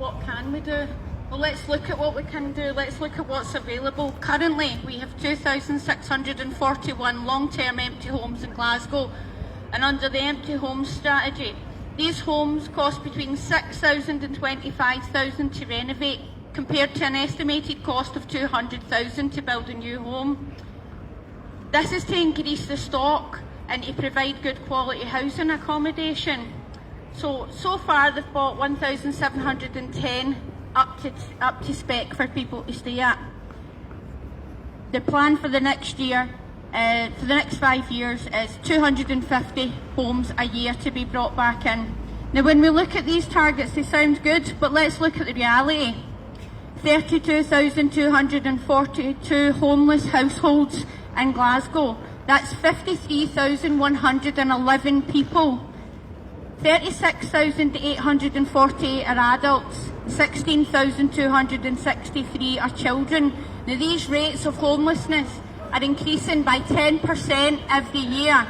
what can we do? Well, let's look at what we can do. Let's look at what's available. Currently, we have 2,641 long-term empty homes in Glasgow. And under the empty homes strategy, these homes cost between $6,000 and $25,000 to renovate, compared to an estimated cost of $200,000 to build a new home. This is to increase the stock and to provide good quality housing accommodation. So far they've bought 1,710 up to spec for people to stay at. The plan for the next year, for the next 5 years, is 250 homes a year to be brought back in. Now, when we look at these targets, they sound good, but let's look at the reality. 32,242 homeless households in Glasgow. That's 53,111 people. 36,848 are adults, 16,263 are children. Now, these rates of homelessness are increasing by 10% every year.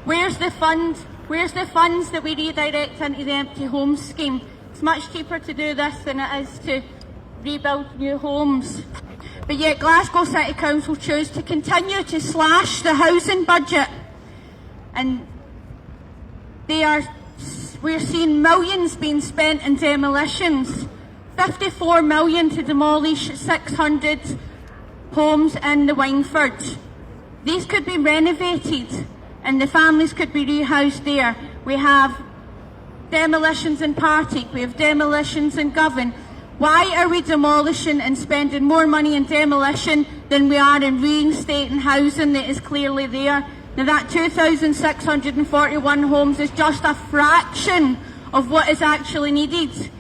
Where's the funds? Where's the funds that we redirect into the empty homes scheme? It's much cheaper to do this than it is to rebuild new homes. But yet Glasgow City Council chose to continue to slash the housing budget, and we're seeing millions being spent in demolitions. 54 million to demolish 600 homes in the Wynford. These could be renovated and the families could be rehoused there. We have demolitions in Partick, we have demolitions in Govan. Why are we demolishing and spending more money in demolition than we are in reinstating housing that is clearly there? Now, that 2,641 homes is just a fraction of what is actually needed.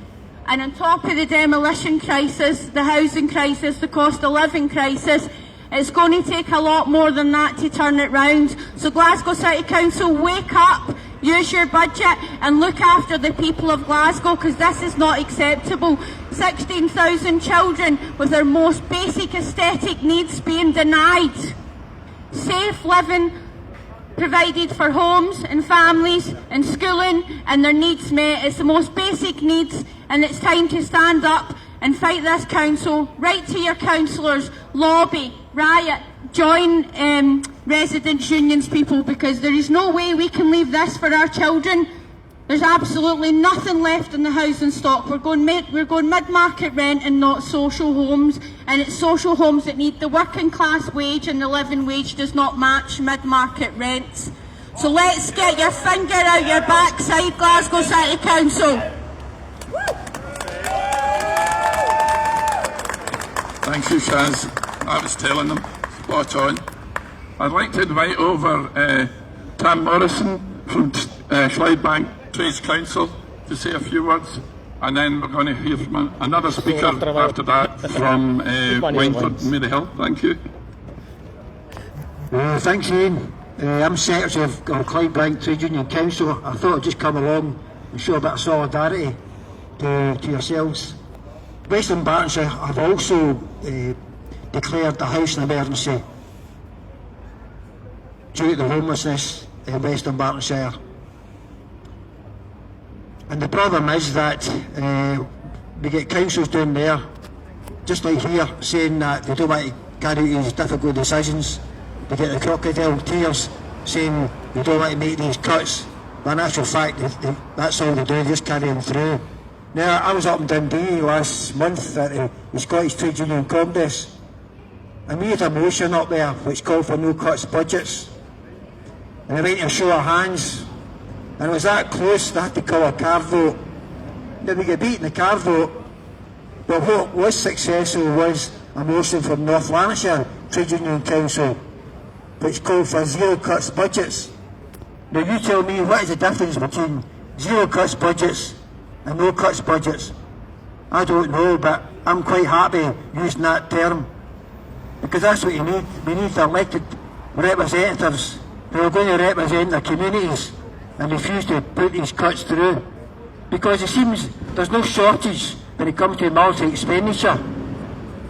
And on top of the demolition crisis, the housing crisis, the cost of living crisis, it's going to take a lot more than that to turn it round. So Glasgow City Council, wake up, use your budget and look after the people of Glasgow, because this is not acceptable. 16,000 children with their most basic aesthetic needs being denied. Safe living provided for homes and families and schooling and their needs met. It's the most basic needs, and it's time to stand up and fight this council. Write to your councillors, lobby, riot, join residents' unions, people, because there is no way we can leave this for our children. There's absolutely nothing left in the housing stock. We're going mid-market rent and not social homes, and it's social homes that need the working class wage, and the living wage does not match mid-market rents. So let's get your finger out your backside, Glasgow City Council. Thank you, Caz. I was telling them, spot on. I'd like to invite over Tam Morrison from Clydebank Trades Council to say a few words, and then we're going to hear from another speaker after that from Wynford and Maryhill. Thank you. Thanks, Ian. I'm Secretary of Clydebank Trade Union Council. I thought I'd just come along and show a bit of solidarity to yourselves. Western Bartonshire have also declared a housing emergency due to the homelessness in Western Bartonshire. And the problem is that we get councils down there, just like here, saying that they don't want to carry out these difficult decisions. They get the crocodile tears saying they don't want to make these cuts. But in actual fact, that's all they do, they just carry them through. Now, I was up in Dundee last month at the Scottish Trade Union Congress, and we had a motion up there which called for no cuts budgets. And they went to a show of hands, and it was that close they had to call a card vote. Now, we got beat in the card vote, but what was successful was a motion from North Lanarkshire Trade Union Council which called for zero cuts budgets. Now, you tell me, what is the difference between zero cuts budgets and no cuts budgets? I don't know, but I'm quite happy using that term, because that's what you need. We need elected representatives who are going to represent their communities and refuse to put these cuts through, because it seems there's no shortage when it comes to military expenditure.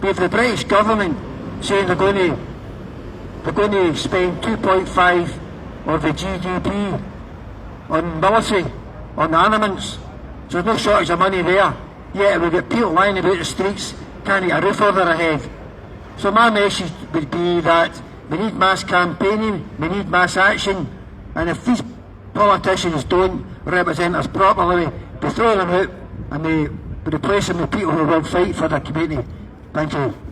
We have the British government saying they're going to spend 2.5 of the GDP on military, on armaments. So there's no shortage of money there. yet we've got people lying about the streets, can't get a roof over their head. So my message would be that we need mass campaigning, we need mass action, and if these politicians don't represent us properly, we throw them out and we replace them with people who will fight for their community. Thank you.